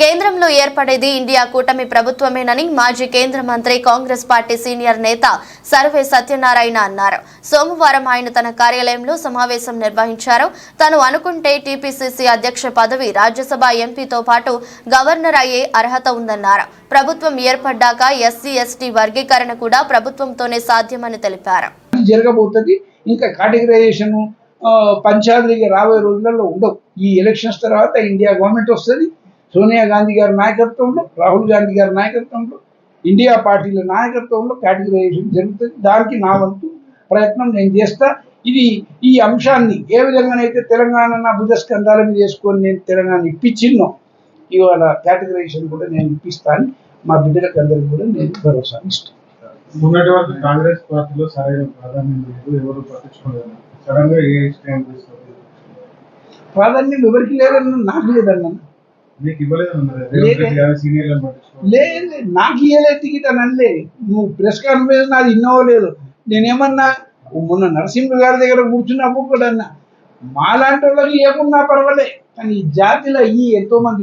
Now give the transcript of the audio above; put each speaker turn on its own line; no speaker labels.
కేంద్రంలో ఏర్పడేది ఇండియా కూటమి ప్రభుత్వమేనని మాజీ కేంద్ర మంత్రి కాంగ్రెస్ పార్టీ సీనియర్ నేత సర్వే సత్యనారాయణ అన్నారు. సోమవారం ఆయన తన కార్యాలయంలో సమావేశం నిర్వహించారు. తాను అనుకుంటే టీపీసీసీ అధ్యక్ష పదవి, రాజ్యసభ ఎంపీతో పాటు గవర్నర్ అయ్యే అర్హత ఉందన్నారు. ప్రభుత్వం ఏర్పడ్డాక ఎస్సీ ఎస్టీ వర్గీకరణ కూడా ప్రభుత్వంతోనే సాధ్యమని తెలిపారు.
జరగబోతుంది. ఇంకా కేటగిరైజేషన్ పంచాయతీకి రాబోయే రోజులలో ఉండవు. ఈ ఎలక్షన్స్ తర్వాత ఇండియా గవర్నమెంట్ వస్తుంది. సోనియా గాంధీ గారి నాయకత్వంలో, రాహుల్ గాంధీ గారి నాయకత్వంలో, ఇండియా పార్టీల నాయకత్వంలో కేటగిరైజేషన్ జరుగుతుంది. దానికి నా వంతు ప్రయత్నం నేను చేస్తా. ఇది ఈ అంశాన్ని ఏ విధంగానైతే తెలంగాణ నా భుజస్కంధాల మీద చేసుకొని నేను తెలంగాణ ఇప్పించిన్నో, ఇవాళ కేటగిరైజేషన్ కూడా నేను ఇప్పిస్తాను. మా బిడ్డలకు అందరికీ కూడా నేను భరోసా ఇస్తాను.
మొన్నటి వరకు కాంగ్రెస్ పార్టీలో సరైన ప్రాధాన్యం లేదు, ఎవరు పట్టించుకోలేదు. సడన్ గా ఏ స్టాండ్ తీసుకోలేదు.
ప్రాధాన్యం ఎవరికి లేదన్న, నాకు లేదన్న.
మీకు ఇవ్వలేదు,
నాకు ఇవ్వలేదు టికెట్ అని అనలే. నువ్వు ప్రెస్ కాన్ఫరెన్స్ నాది ఇన్నో లేదు. నేనేమన్నా మొన్న నరసింహ గారి దగ్గర కూర్చున్నప్పుడు కూడా అన్నా, మాలాంటి వాళ్ళకి ఏమున్నా పర్వాలే, కానీ ఈ జాతిలో ఎంతో మంది